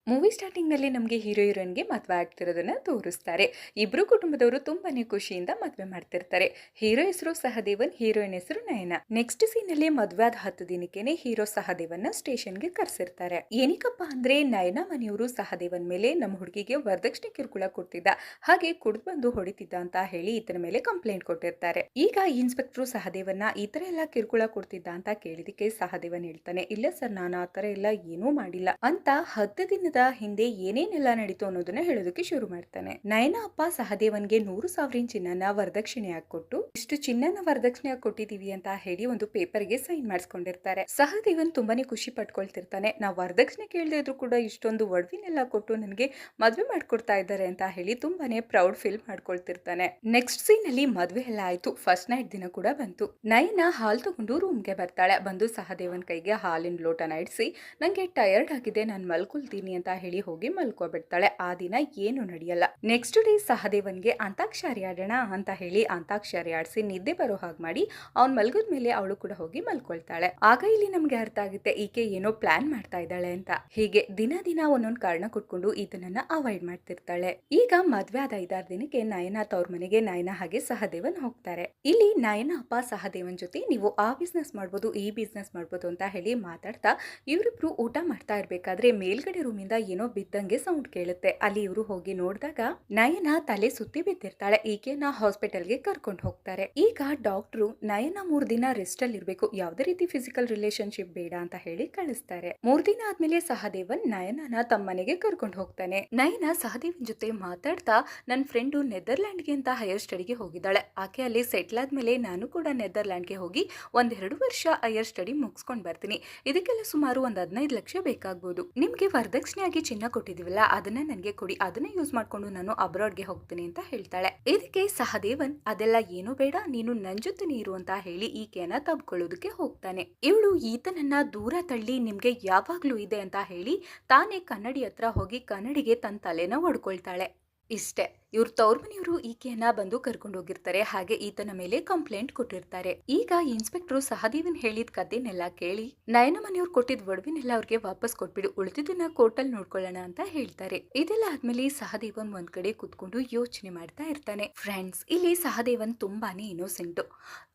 Movie starting ನಲ್ಲಿ ನಮಗೆ hero ಹೀರೋಯಿನ್ಗೆ ಮದುವೆ ಆಗ್ತಿರೋದನ್ನ ತೋರಿಸ್ತಾರೆ. ಇಬ್ರು ಕುಟುಂಬದವರು ತುಂಬಾನೇ ಖುಷಿಯಿಂದ ಮದುವೆ ಮಾಡ್ತಿರ್ತಾರೆ. ಹೀರೋ ಹೆಸರು ಸಹದೇವನ್, ಹೀರೋಯಿನ್ ಹೆಸರು ನಯನ. ನೆಕ್ಸ್ಟ್ ಸೀನ್ ಅಲ್ಲಿ ಮದುವೆ ಆದ 10 ದಿನಕ್ಕೇನೆ ಹೀರೋ ಸಹದೇವನ್ನ ಸ್ಟೇಷನ್ಗೆ ಕರ್ಸಿರ್ತಾರೆ. ಏನಕ್ಕಪ್ಪ ಅಂದ್ರೆ ನಯನ ಮನೆಯವರು ಸಹದೇವನ್ ಮೇಲೆ ನಮ್ಮ ಹುಡುಗಿಗೆ ವರದಕ್ಷಿಣೆ ಕಿರುಕುಳ ಕೊಡ್ತಿದ್ದ, ಹಾಗೆ ಕುಡ್ದು ಬಂದು ಹೊಡಿತಿದ್ದ ಅಂತ ಹೇಳಿ ಈತನ ಮೇಲೆ ಕಂಪ್ಲೇಂಟ್ ಕೊಟ್ಟಿರ್ತಾರೆ. ಈಗ ಇನ್ಸ್ಪೆಕ್ಟರ್ ಸಹದೇವನ್ನ ಈ ತರ ಎಲ್ಲ ಕಿರುಕುಳ ಕೊಡ್ತಿದ್ದ ಅಂತ ಕೇಳಿದಕ್ಕೆ ಸಹದೇವನ್ ಹೇಳ್ತಾನೆ, ಇಲ್ಲ ಸರ್, ನಾನು ಆ ತರ ಎಲ್ಲ ಏನೂ ಮಾಡಿಲ್ಲ ಅಂತ 10 ದಿನದ ಹಿಂದೆ ಏನೇನೆಲ್ಲ ನಡೀತು ಅನ್ನೋದನ್ನ ಹೇಳೋದಕ್ಕೆ ಶುರು ಮಾಡ್ತಾನೆ. ನಯನ ಅಪ್ಪ ಸಹದೇವನ್ಗೆ 100,000 ಚಿನ್ನನ ವರದಕ್ಷಿಣೆಯಾಗಿ ಕೊಟ್ಟು, ಇಷ್ಟು ಚಿನ್ನನ ವರದಕ್ಷಿಣೆಯಾಗಿ ಕೊಟ್ಟಿದೀವಿ ಅಂತ ಹೇಳಿ ಒಂದು ಪೇಪರ್ಗೆ ಸೈನ್ ಮಾಡಿಸ್ಕೊಂಡಿರ್ತಾರೆ. ಸಹದೇವನ್ ತುಂಬಾನೇ ಖುಷಿ ಪಟ್ಕೊಳ್ತಿರ್ತಾನೆ. ನಾವು ವರದಕ್ಷಿಣೆ ಕೇಳದೇ ಇದ್ರು ಕೂಡ ಇಷ್ಟೊಂದು ಒಡವಿನೆಲ್ಲ ಕೊಟ್ಟು ನನಗೆ ಮದ್ವೆ ಮಾಡ್ಕೊಡ್ತಾ ಇದ್ದಾರೆ ಅಂತ ಹೇಳಿ ತುಂಬಾನೇ ಪ್ರೌಡ್ ಫೀಲ್ ಮಾಡ್ಕೊಳ್ತಿರ್ತಾನೆ. ನೆಕ್ಸ್ಟ್ ಸೀನ್ ಅಲ್ಲಿ ಮದ್ವೆ ಎಲ್ಲ ಆಯ್ತು. ಫಸ್ಟ್ ನೈಟ್ ದಿನ ಕೂಡ ಬಂತು. ನಯನ ಹಾಲ್ ತಗೊಂಡು ರೂಮ್ಗೆ ಬರ್ತಾಳೆ. ಬಂದು ಸಹದೇವನ್ ಕೈಗೆ ಹಾಲಿನ ಲೋಟನ ಇಡಿಸಿ, ನಂಗೆ ಟಯರ್ಡ್ ಆಗಿದೆ, ನಾನು ಮಲ್ಕೊಳ್ತೀನಿ ಅಂತ ಹೇಳಿ ಹೋಗಿ ಮಲ್ಕೋಬಿಡ್ತಾಳೆ. ಆ ದಿನ ಏನು ನಡೆಯಲ್ಲ. ನೆಕ್ಸ್ಟ್ ಡೇ ಸಹದೇವನ್ಗೆ ಅಂತಾಕ್ಷರಿ ಆಡೋಣ ಅಂತ ಹೇಳಿ ಅಂತಾಕ್ಷರಿ ಆಡಿಸಿ ನಿದ್ದೆ ಬರೋ ಹಾಗೆ ಮಾಡಿ ಅವ್ನ್ ಮಲ್ಗದ ಮೇಲೆ ಅವಳು ಕೂಡ ಹೋಗಿ ಮಲ್ಕೊಳ್ತಾಳೆ. ಆಗ ಇಲ್ಲಿ ನಮ್ಗೆ ಅರ್ಥ ಆಗುತ್ತೆ ಈಕೆ ಏನೋ ಪ್ಲಾನ್ ಮಾಡ್ತಾ ಇದ್ದಾಳೆ ಅಂತ. ಹೀಗೆ ದಿನ ದಿನ ಒಂದೊಂದ್ ಕಾರಣ ಕೊಟ್ಕೊಂಡು ಈತನನ್ನ ಅವಾಯ್ಡ್ ಮಾಡ್ತಿರ್ತಾಳೆ. ಈಗ ಮದ್ವೆ ಆದ 5-6 ದಿನಕ್ಕೆ ನಯನ ತವ್ರ ಮನೆಗೆ ನಯನ ಹಾಗೆ ಸಹದೇವನ್ ಹೋಗ್ತಾರೆ. ಇಲ್ಲಿ ನಯನ ಅಪ್ಪ ಸಹದೇವನ್ ಜೊತೆ ನೀವು ಆ ಬಿಸ್ನೆಸ್ ಮಾಡ್ಬೋದು, ಈ ಬಿಸ್ನೆಸ್ ಮಾಡ್ಬೋದು ಅಂತ ಹೇಳಿ ಮಾತಾಡ್ತಾ ಇವರಿಬ್ರು ಊಟ ಮಾಡ್ತಾ ಇರ್ಬೇಕಾದ್ರೆ ಮೇಲ್ಗಡೆ ರೂಮಿಂದ ಏನೋ ಬಿದ್ದಂಗೆ ಸೌಂಡ್ ಕೇಳುತ್ತೆ. ಅಲ್ಲಿ ಇವರು ಹೋಗಿ ನೋಡಿದಾಗ ನಯನ ತಲೆ ಸುತ್ತಿ ಬಿದ್ದಿರ್ತಾಳೆ. ಈಕೆನ ಹಾಸ್ಪಿಟಲ್ಗೆ ಕರ್ಕೊಂಡು ಹೋಗ್ತಾರೆ. ಈಗ ಡಾಕ್ಟ್ರು ನಯನ 3 ದಿನ ರೆಸ್ಟ್ ಅಲ್ಲಿ ಇರ್ಬೇಕು, ಯಾವುದೇ ರೀತಿ ಫಿಸಿಕಲ್ ರಿಲೇಶನ್ಶಿಪ್ ಬೇಡ ಅಂತ ಹೇಳಿ ಕಳಿಸ್ತಾರೆ. 3 ದಿನ ಆದ್ಮೇಲೆ ಸಹದೇವನ್ ನಯನನ ತಮ್ಮ ಮನೆಗೆ ಕರ್ಕೊಂಡು ಹೋಗ್ತಾನೆ. ನಯನ ಸಹದೇವನ್ ಜೊತೆ ಮಾತಾಡ್ತಾ, ನನ್ನ ಫ್ರೆಂಡು ನೆದರ್ಲ್ಯಾಂಡ್ಗೆ ಅಂತ ಹೈಯರ್ ಸ್ಟಡಿಗೆ ಹೋಗಿದ್ದಾಳೆ, ಆಕೆ ಅಲ್ಲಿ ಸೆಟ್ಲ್ ಆದ್ಮೇಲೆ ನಾನು ಕೂಡ ನೆದರ್ಲ್ಯಾಂಡ್ಗೆ ಹೋಗಿ 1-2 ವರ್ಷ ಹೈಯರ್ ಸ್ಟಡಿ ಮುಗಿಸ್ಕೊಂಡ್ ಬರ್ತೀನಿ. ಇದಕ್ಕೆಲ್ಲ ಸುಮಾರು 15 ಲಕ್ಷ ಬೇಕಾಗ್ಬೋದು. ನಿಮ್ಗೆ ವರದಕ್ಷಿಣೆಯಾಗಿ ಚಿನ್ನ ಕೊಟ್ಟಿದೀವಲ್ಲ, ಅದನ್ನ ನನಗೆ ಕೊಡಿ, ಅದನ್ನ ಯೂಸ್ ಮಾಡ್ಕೊಂಡು ನಾನು ಅಬ್ರಾಡ್ಗೆ ಹೋಗ್ತೀನಿ ಅಂತ ಹೇಳ್ತಾಳೆ. ಇದಕ್ಕೆ ಸಹದೇವನ್, ಅದೆಲ್ಲ ಏನು ಬೇಡ, ನೀನು ನನ್ ಜೊತೆ ಇರು ಅಂತ ಹೇಳಿ ಈಕೆಯನ್ನ ತಬ್ಕೊಳ್ಳೋದಕ್ಕೆ ಹೋಗ್ತಾನೆ. ಇವಳು ಈತನನ್ನ ದೂರ ತಳ್ಳಿ ನಿಮ್ಗೆ ಯಾವಾಗ್ಲೂ ಇದೆ ಅಂತ ಹೇಳಿ ತಾನೇ ಕನ್ನಡಿ ಹತ್ರ ಹೋಗಿ ಕನ್ನಡಿಗೆ ತನ್ನ ತಲೆನ ಹೊಡ್ಕೊಳ್ತಾಳೆ. ಇಷ್ಟೇ. ಇವ್ರ ತವ್ರ ಮನೆಯವರು ಈಕೆಯನ್ನ ಬಂದು ಕರ್ಕೊಂಡು ಹೋಗಿರ್ತಾರೆ. ಹಾಗೆ ಈತನ ಮೇಲೆ ಕಂಪ್ಲೇಂಟ್ ಕೊಟ್ಟಿರ್ತಾರೆ. ಈಗ ಇನ್ಸ್ಪೆಕ್ಟರ್ ಸಹದೇವನ್ ಹೇಳಿದ ಕಥೆನೆಲ್ಲ ಕೇಳಿ ನಯನ ಮನೆಯವ್ರು ಕೊಟ್ಟಿದ್ ಒಡವಿನೆಲ್ಲ ಅವ್ರಿಗೆ ವಾಪಸ್ ಕೊಟ್ಬಿಡು, ಉಳಿದಿದ್ದನ್ನ ಕೋರ್ಟಲ್ ನೋಡ್ಕೊಳ್ಳೋಣ ಅಂತ ಹೇಳ್ತಾರೆ. ಇದೆಲ್ಲ ಆದ್ಮೇಲೆ ಸಹದೇವನ್ ಒಂದ್ ಕಡೆ ಕುತ್ಕೊಂಡು ಯೋಚನೆ ಮಾಡ್ತಾ ಇರ್ತಾನೆ. ಫ್ರೆಂಡ್ಸ್, ಇಲ್ಲಿ ಸಹದೇವನ್ ತುಂಬಾನೇ ಇನ್ನೋಸೆಂಟ್.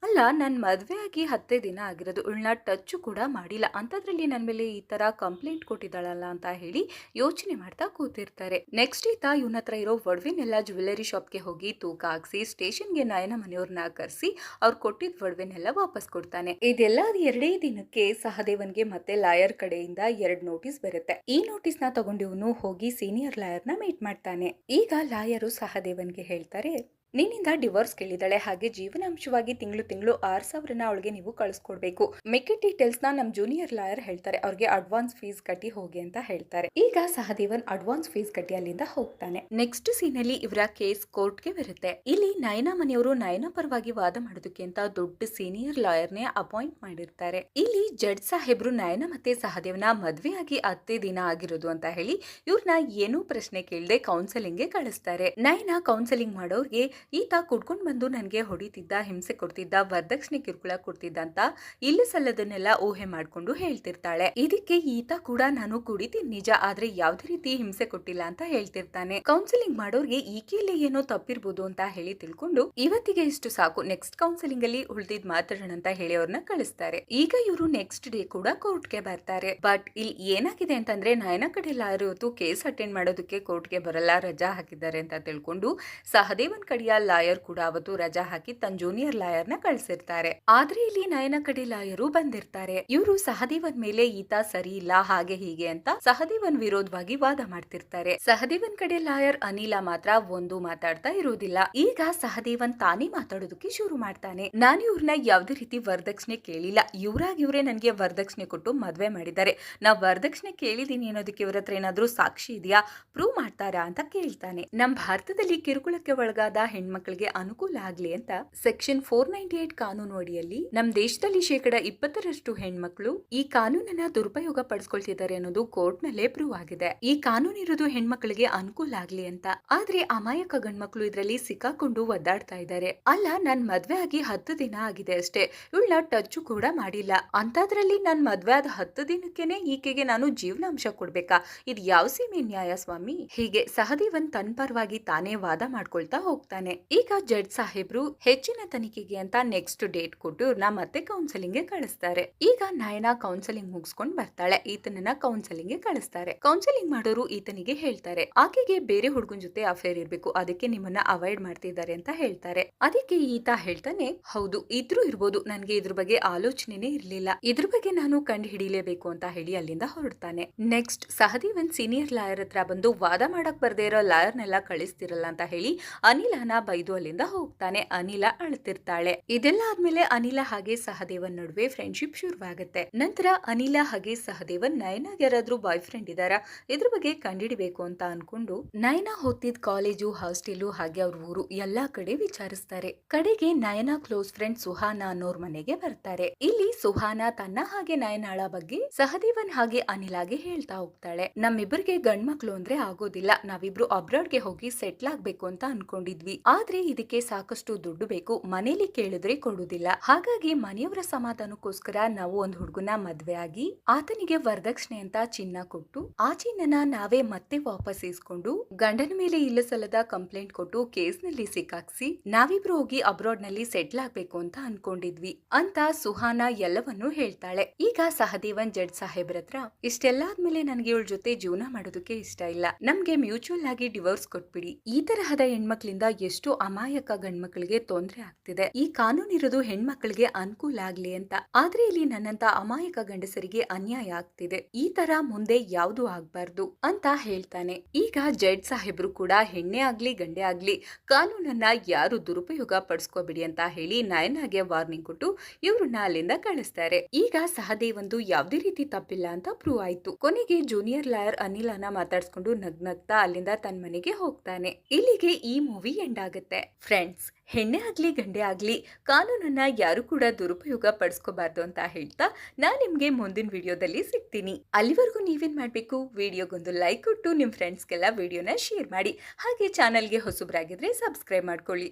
ಅಲ್ಲ, ನನ್ ಮದ್ವೆ ಆಗಿ 10 ದಿನ ಆಗಿರೋದು, ಇವಳನ್ನ ಟಚ್ ಕೂಡ ಮಾಡಿಲ್ಲ, ಅಂತದ್ರಲ್ಲಿ ನನ್ ಮೇಲೆ ಈ ತರ ಕಂಪ್ಲೇಂಟ್ ಕೊಟ್ಟಿದ್ದಾಳಲ್ಲ ಅಂತ ಹೇಳಿ ಯೋಚನೆ ಮಾಡ್ತಾ ಕೂತಿರ್ತಾರೆ. ನೆಕ್ಸ್ಟ್ ಈತ ಇವನ ಹತ್ರ ಇರೋ ಒಡವೆನೆಲ್ಲ ಜ್ಯುವೆಲರಿ ಶಾಪ್ಗೆ ಹೋಗಿ ತೂಕ ಹಾಕ್ಸಿ ಸ್ಟೇಷನ್ಗೆ ನಯನ ಮನೆಯವ್ರನ್ನ ಕರೆಸಿ ಅವ್ರು ಕೊಟ್ಟಿದ್ ಒಡವೆನೆಲ್ಲ ವಾಪಸ್ ಕೊಡ್ತಾನೆ. ಇದೆಲ್ಲ 2 ದಿನಕ್ಕೆ ಸಹದೇವನ್ಗೆ ಮತ್ತೆ ಲಾಯರ್ ಕಡೆಯಿಂದ 2 ನೋಟಿಸ್ ಬರುತ್ತೆ. ಈ ನೋಟಿಸ್ ನ ತಗೊಂಡು ಇವನು ಹೋಗಿ ಸೀನಿಯರ್ ಲಾಯರ್ ನ ಮೀಟ್ ಮಾಡ್ತಾನೆ. ಈಗ ಲಾಯರು ಸಹದೇವನ್ಗೆ ಹೇಳ್ತಾರೆ, ನಿನ್ನಿಂದ ಡಿವೋರ್ಸ್ ಕೇಳಿದಾಳೆ, ಹಾಗೆ ಜೀವನಾಂಶವಾಗಿ ತಿಂಗಳು 6,000 ಅವಳಿಗೆ ನೀವು ಕಳಿಸ್ಕೊಡ್ಬೇಕು. ಮಿಕ್ಕಿ ಡೀಟೇಲ್ಸ್ ನ ನಮ್ ಜೂನಿಯರ್ ಲಾಯರ್ ಹೇಳ್ತಾರೆ, ಅವ್ರಿಗೆ ಅಡ್ವಾನ್ಸ್ ಫೀಸ್ ಕಟ್ಟಿ ಹೋಗಿ ಅಂತ ಹೇಳ್ತಾರೆ. ಈಗ ಸಹದೇವನ್ ಅಡ್ವಾನ್ಸ್ ಫೀಸ್ ಕಟ್ಟಿ ಅಲ್ಲಿಂದ ಹೋಗ್ತಾನೆ. ನೆಕ್ಸ್ಟ್ ಸೀನ್ ಅಲ್ಲಿ ಇವರ ಕೇಸ್ ಕೋರ್ಟ್ಗೆ ಬರುತ್ತೆ. ಇಲ್ಲಿ ನಯನ ಮನೆಯವರು ನಯನ ಪರವಾಗಿ ವಾದ ಮಾಡೋದಕ್ಕೆ ಅಂತ ದೊಡ್ಡ ಸೀನಿಯರ್ ಲಾಯರ್ನೇ ಅಪಾಯಿಂಟ್ ಮಾಡಿರ್ತಾರೆ. ಇಲ್ಲಿ ಜಡ್ಜ್ ಸಾಹೇಬ್ರು ನಯನ ಮತ್ತೆ ಸಹದೇವನ ಮದ್ವೆ ಆಗಿ 10 ದಿನ ಆಗಿರೋದು ಅಂತ ಹೇಳಿ ಇವ್ರನ್ನ ಏನೂ ಪ್ರಶ್ನೆ ಕೇಳದೆ ಕೌನ್ಸೆಲಿಂಗ್ ಗೆ ಕಳಿಸ್ತಾರೆ. ನಯನ ಕೌನ್ಸೆಲಿಂಗ್ ಮಾಡೋರ್ಗೆ ಈತ ಕುಡ್ಕೊಂಡ್ ಬಂದು ನನ್ಗೆ ಹೊಡಿತಿದ್ದ, ಹಿಂಸೆ ಕೊಡ್ತಿದ್ದ, ವರದಕ್ಷಿಣೆ ಕಿರುಕುಳ ಕೊಡ್ತಿದ್ದ ಅಂತ ಇಲ್ಲಿ ಸಲ್ಲದನ್ನೆಲ್ಲ ಊಹೆ ಮಾಡ್ಕೊಂಡು ಹೇಳ್ತಿರ್ತಾಳೆ. ಇದಕ್ಕೆ ಈತ ಕೂಡ ನಾನು ಕುಡಿತೀನಿ ನಿಜ, ಆದ್ರೆ ಯಾವ್ದೇ ರೀತಿ ಹಿಂಸೆ ಕೊಟ್ಟಿಲ್ಲ ಅಂತ ಹೇಳ್ತಿರ್ತಾನೆ. ಕೌನ್ಸಿಲಿಂಗ್ ಮಾಡೋರ್ಗೆ ಈಕೆಯಲ್ಲಿ ಏನೋ ತಪ್ಪಿರ್ಬೋದು ಅಂತ ಹೇಳಿ ತಿಳ್ಕೊಂಡು ಇವತ್ತಿಗೆ ಇಷ್ಟು ಸಾಕು, ನೆಕ್ಸ್ಟ್ ಕೌನ್ಸಿಲಿಂಗ್ ಅಲ್ಲಿ ಉಳಿದಿದ್ ಮಾತಾಡೋಣ ಅಂತ ಹೇಳಿ ಅವ್ರನ್ನ ಕಳಿಸ್ತಾರೆ. ಈಗ ಇವರು ನೆಕ್ಸ್ಟ್ ಡೇ ಕೂಡ ಕೋರ್ಟ್ಗೆ ಬರ್ತಾರೆ. ಬಟ್ ಇಲ್ಲಿ ಏನಾಗಿದೆ ಅಂತಂದ್ರೆ ನಯನ ಕಡೆ ಲಾಯರ್ ಇವತ್ತು ಕೇಸ್ ಅಟೆಂಡ್ ಮಾಡೋದಕ್ಕೆ ಕೋರ್ಟ್ಗೆ ಬರಲ್ಲ, ರಜಾ ಹಾಕಿದ್ದಾರೆ ಅಂತ ತಿಳ್ಕೊಂಡು ಸಹದೇವನ್ ಕಡೆಯ ಲಾಯರ್ ಕೂಡ ಅವತ್ತು ರಜಾ ಹಾಕಿ ತನ್ನ ಜೂನಿಯರ್ ಲಾಯರ್ ನ ಕಳ್ಸಿರ್ತಾರೆ. ಆದ್ರೆ ಇಲ್ಲಿ ನಯನ ಕಡೆ ಲಾಯರು ಬಂದಿರ್ತಾರೆ. ಇವರು ಸಹದೇವನ್ ಮೇಲೆ ಈತ ಸರಿ ಇಲ್ಲ, ಹಾಗೆ ಹೀಗೆ ಅಂತ ಸಹದೇವನ್ ವಿರೋಧವಾಗಿ ವಾದ ಮಾಡ್ತಿರ್ತಾರೆ. ಸಹದೇವನ್ ಕಡೆ ಲಾಯರ್ ಅನಿಲ ಮಾತ್ರ ಒಂದು ಮಾತಾಡ್ತಾ ಇರೋದಿಲ್ಲ. ಈಗ ಸಹದೇವನ್ ತಾನೇ ಮಾತಾಡೋದಕ್ಕೆ ಶುರು ಮಾಡ್ತಾನೆ. ನಾನು ಇವ್ರನ್ನ ಯಾವ್ದೇ ರೀತಿ ವರದಕ್ಷಿಣೆ ಕೇಳಿಲ್ಲ, ಇವ್ರೇ ನನ್ಗೆ ವರದಕ್ಷಿಣೆ ಕೊಟ್ಟು ಮದ್ವೆ ಮಾಡಿದ್ದಾರೆ, ನಾ ವರದಕ್ಷಿಣೆ ಕೇಳಿದೀನಿ ಅನ್ನೋದಕ್ಕೆ ಇವ್ರ ಹತ್ರ ಏನಾದ್ರೂ ಸಾಕ್ಷಿ ಇದೆಯಾ, ಪ್ರೂವ್ ಮಾಡ್ತಾರಾ ಅಂತ ಕೇಳ್ತಾನೆ. ನಮ್ ಭಾರತದಲ್ಲಿ ಕಿರುಕುಳಕ್ಕೆ ಒಳಗಾದ ಹೆಣ್ಮಕ್ಳಿಗೆ ಅನುಕೂಲ ಆಗ್ಲಿ ಅಂತ ಸೆಕ್ಷನ್ 498 ಕಾನೂನು ಅಡಿಯಲ್ಲಿ ನಮ್ ದೇಶದಲ್ಲಿ 20% ಹೆಣ್ಮಕ್ಳು ಈ ಕಾನೂನನ್ನ ದುರುಪಯೋಗ ಪಡಿಸ್ಕೊಳ್ತಿದ್ದಾರೆ ಅನ್ನೋದು ಕೋರ್ಟ್ ನಲ್ಲೇ ಪ್ರೂವ್ ಆಗಿದೆ. ಈ ಕಾನೂನು ಇರೋದು ಹೆಣ್ಮಕ್ಳಿಗೆ ಅನುಕೂಲ ಆಗ್ಲಿ ಅಂತ. ಆದ್ರೆ ಅಮಾಯಕ ಗಂಡ್ಮಕ್ಳು ಇದ್ರಲ್ಲಿ ಸಿಕ್ಕಾಕೊಂಡು ಒದ್ದಾಡ್ತಾ ಇದ್ದಾರೆ. ಅಲ್ಲ, ನನ್ ಮದ್ವೆ ಆಗಿ 10 ದಿನ ಆಗಿದೆ ಅಷ್ಟೇ, ಇವಳ ಟಚ್ ಕೂಡ ಮಾಡಿಲ್ಲ, ಅಂತದ್ರಲ್ಲಿ ನನ್ ಮದ್ವೆ ಆದ 10 ದಿನಕ್ಕೆನೆ ಈಕೆಗೆ ನಾನು ಜೀವನಾಂಶ ಕೊಡ್ಬೇಕಾ? ಇದು ಯಾವ ಸೀಮೆ ನ್ಯಾಯ ಸ್ವಾಮಿ? ಹೀಗೆ ಸಹದೇವನ್ ತನ್ ಪರವಾಗಿ ತಾನೇ ವಾದ ಮಾಡ್ಕೊಳ್ತಾ ಹೋಗ್ತಾನೆ. ಈಗ ಜಡ್ಜ್ ಸಾಹೇಬ್ರು ಹೆಚ್ಚಿನ ತನಿಖೆಗೆ ಅಂತ ನೆಕ್ಸ್ಟ್ ಡೇಟ್ ಕೊಟ್ಟು ಇವ್ರನ್ನ ಮತ್ತೆ ಕೌನ್ಸೆಲಿಂಗ್ ಗೆ ಕಳಿಸ್ತಾರೆ. ಈಗ ನಯನ ಕೌನ್ಸೆಲಿಂಗ್ ಮುಗಿಸ್ಕೊಂಡ್ ಬರ್ತಾಳೆ. ಈತನನ್ನ ಕೌನ್ಸೆಲಿಂಗ್ ಗೆ ಕಳಿಸ್ತಾರೆ. ಕೌನ್ಸೆಲಿಂಗ್ ಮಾಡೋರು ಈತನಿಗೆ ಹೇಳ್ತಾರೆ, ಆಕೆಗೆ ಬೇರೆ ಹುಡುಗನ್ ಜೊತೆ ಅಫೇರ್ ಇರ್ಬೇಕು, ಅದಕ್ಕೆ ನಿಮ್ಮನ್ನ ಅವಾಯ್ಡ್ ಮಾಡ್ತಿದ್ದಾರೆ ಅಂತ ಹೇಳ್ತಾರೆ. ಅದಕ್ಕೆ ಈತ ಹೇಳ್ತಾನೆ, ಹೌದು ಇದ್ರೂ ಇರ್ಬೋದು, ನನ್ಗೆ ಇದ್ರ ಬಗ್ಗೆ ಆಲೋಚನೆನೇ ಇರ್ಲಿಲ್ಲ, ಇದ್ರ ಬಗ್ಗೆ ನಾನು ಕಂಡು ಹಿಡಿಲೇಬೇಕು ಅಂತ ಹೇಳಿ ಅಲ್ಲಿಂದ ಹೊರಡ್ತಾನೆ. ನೆಕ್ಸ್ಟ್ ಸಹದೇವನ್ ಸೀನಿಯರ್ ಲಾಯರ್ ಹತ್ರ ಬಂದು ವಾದ ಮಾಡಕ್ ಬರ್ದೇ ಇರೋ ಲಾಯರ್ನೆಲ್ಲ ಕಳಿಸ್ತಿರಲ್ಲ ಅಂತ ಹೇಳಿ ಅನಿಲನ ಬೈದು ಅಲ್ಲಿಂದ ಹೋಗ್ತಾನೆ. ಅನಿಲ ಅಳ್ತಿರ್ತಾಳೆ. ಇದೆಲ್ಲ ಆದ್ಮೇಲೆ ಅನಿಲ ಹಾಗೆ ಸಹದೇವನ್ ನಡುವೆ ಫ್ರೆಂಡ್ಶಿಪ್ ಶುರುವಾಗುತ್ತೆ. ನಂತರ ಅನಿಲ ಹಾಗೆ ಸಹದೇವನ್ ನಯನಾಗ್ ಯಾರಾದ್ರೂ ಬಾಯ್ ಫ್ರೆಂಡ್ ಇದಾರ, ಇದ್ರ ಬಗ್ಗೆ ಕಂಡಿಡಿಬೇಕು ಅಂತ ಅನ್ಕೊಂಡು ನಯನ ಓದ್ತಿದ್ ಕಾಲೇಜು, ಹಾಸ್ಟೆಲು ಹಾಗೆ ಅವ್ರ ಊರು ಎಲ್ಲಾ ಕಡೆ ವಿಚಾರಿಸ್ತಾರೆ. ಕಡೆಗೆ ನಯನ ಕ್ಲೋಸ್ ಫ್ರೆಂಡ್ ಸುಹಾನ ಅನ್ನೋರ್ ಮನೆಗೆ ಬರ್ತಾರೆ. ಇಲ್ಲಿ ಸುಹಾನ ತನ್ನ ಹಾಗೆ ನಯನಾಳ ಬಗ್ಗೆ ಸಹದೇವನ್ ಹಾಗೆ ಅನಿಲಾಗೆ ಹೇಳ್ತಾ ಹೋಗ್ತಾಳೆ. ನಮ್ಮಿಬ್ಬರಿಗೆ ಗಂಡ್ಮಕ್ಳು ಅಂದ್ರೆ ಆಗೋದಿಲ್ಲ, ನಾವಿಬ್ರು ಅಬ್ರಾಡ್ಗೆ ಹೋಗಿ ಸೆಟ್ಲ್ ಆಗ್ಬೇಕು ಅಂತ ಅನ್ಕೊಂಡಿದ್ವಿ, ಆದ್ರೆ ಇದಕ್ಕೆ ಸಾಕಷ್ಟು ದುಡ್ಡು ಬೇಕು, ಮನೇಲಿ ಕೇಳಿದ್ರೆ ಕೊಡುದಿಲ್ಲ, ಹಾಗಾಗಿ ಮನೆಯವರ ಸಮಾಧಾನಕ್ಕೋಸ್ಕರ ನಾವು ಒಂದ್ ಹುಡುಗನ ಮದ್ವೆ ಆಗಿ ಆತನಿಗೆ ವರದಕ್ಷಿಣೆ ಅಂತ ಚಿನ್ನ ಕೊಟ್ಟು ಆ ಚಿನ್ನನ ನಾವೇ ಮತ್ತೆ ವಾಪಸ್ ಇಸ್ಕೊಂಡು ಗಂಡನ ಮೇಲೆ ಇಲ್ಲ ಸಲ್ಲದ ಕಂಪ್ಲೇಂಟ್ ಕೊಟ್ಟು ಕೇಸ್ ನಲ್ಲಿ ಸಿಕ್ಕಾಕ್ಸಿ ನಾವಿಬ್ರು ಹೋಗಿ ಅಬ್ರಾಡ್ ನಲ್ಲಿ ಸೆಟ್ಲ್ ಆಗ್ಬೇಕು ಅಂತ ಅನ್ಕೊಂಡಿದ್ವಿ ಅಂತ ಸುಹಾನ ಎಲ್ಲವನ್ನೂ ಹೇಳ್ತಾಳೆ. ಈಗ ಸಹದೇವನ್ ಜಡ್ಜ್ ಸಾಹೇಬ್ರ ಹತ್ರ, ಇಷ್ಟೆಲ್ಲ ಆದ್ಮೇಲೆ ನನ್ಗೆ ಇವಳ ಜೊತೆ ಜೀವನ ಮಾಡೋದಕ್ಕೆ ಇಷ್ಟ ಇಲ್ಲ, ನಮ್ಗೆ ಮ್ಯೂಚುವಲ್ ಆಗಿ ಡಿವೋರ್ಸ್ ಕೊಟ್ಬಿಡಿ. ಈ ತರಹದ ಹೆಣ್ಮಕ್ಳಿಂದ ಎಷ್ಟು ಅಮಾಯಕ ಗಂಡ್ಮಕ್ಳಿಗೆ ತೊಂದರೆ ಆಗ್ತಿದೆ. ಈ ಕಾನೂನು ಇರೋದು ಹೆಣ್ಮಕ್ಳಿಗೆ ಅನುಕೂಲ ಆಗ್ಲಿ ಅಂತ, ಆದ್ರೆ ಇಲ್ಲಿ ನನ್ನಂತ ಅಮಾಯಕ ಗಂಡಸರಿಗೆ ಅನ್ಯಾಯ ಆಗ್ತಿದೆ. ಈ ತರ ಮುಂದೆ ಯಾವ್ದು ಆಗ್ಬಾರ್ದು ಅಂತ ಹೇಳ್ತಾನೆ. ಈಗ ಜಡ್ಜ್ ಸಾಹೇಬ್ರು ಕೂಡ ಹೆಣ್ಣೆ ಆಗ್ಲಿ ಗಂಡೆ ಆಗ್ಲಿ ಕಾನೂನನ್ನ ಯಾರು ದುರುಪಯೋಗ ಪಡಿಸ್ಕೋಬಿಡಿ ಅಂತ ಹೇಳಿ ನಯನಾಗೆ ವಾರ್ನಿಂಗ್ ಕೊಟ್ಟು ಇವ್ರನ್ನ ಅಲ್ಲಿಂದ ಕಳಿಸ್ತಾರೆ. ಈಗ ಸಹದೇವಂದು ಯಾವ್ದೇ ರೀತಿ ತಪ್ಪಿಲ್ಲ ಅಂತ ಪ್ರೂವ್ ಆಯ್ತು. ಕೊನೆಗೆ ಜೂನಿಯರ್ ಲಾಯರ್ ಅನಿಲನ ಮಾತಾಡ್ಸ್ಕೊಂಡು ನಗ್ನಗ್ತಾ ಅಲ್ಲಿಂದ ತನ್ನ ಮನೆಗೆ ಹೋಗ್ತಾನೆ. ಇಲ್ಲಿಗೆ ಈ ಮೂವಿ ಎಂಡ್ ಆಗುತ್ತೆ. ಫ್ರೆಂಡ್ಸ್, ಹೆಣ್ಣೆ ಆಗ್ಲಿ ಗಂಡೆ ಆಗ್ಲಿ ಕಾನೂನನ್ನ ಯಾರು ಕೂಡ ದುರುಪಯೋಗ ಪಡಿಸ್ಕೋಬಾರ್ದು ಅಂತ ಹೇಳ್ತಾ ನಾನ್ ನಿಮ್ಗೆ ಮುಂದಿನ ವಿಡಿಯೋದಲ್ಲಿ ಸಿಗ್ತೀನಿ. ಅಲ್ಲಿವರೆಗೂ ನೀವೇನ್ ಮಾಡ್ಬೇಕು, ವಿಡಿಯೋಗೊಂದು ಲೈಕ್ ಕೊಟ್ಟು ನಿಮ್ ಫ್ರೆಂಡ್ಸ್ಗೆಲ್ಲ ವಿಡಿಯೋನ ಶೇರ್ ಮಾಡಿ. ಹಾಗೆ ಚಾನಲ್ಗೆ ಹೊಸಬ್ರಾಗಿದ್ರೆ ಸಬ್ಸ್ಕ್ರೈಬ್ ಮಾಡ್ಕೊಳ್ಳಿ.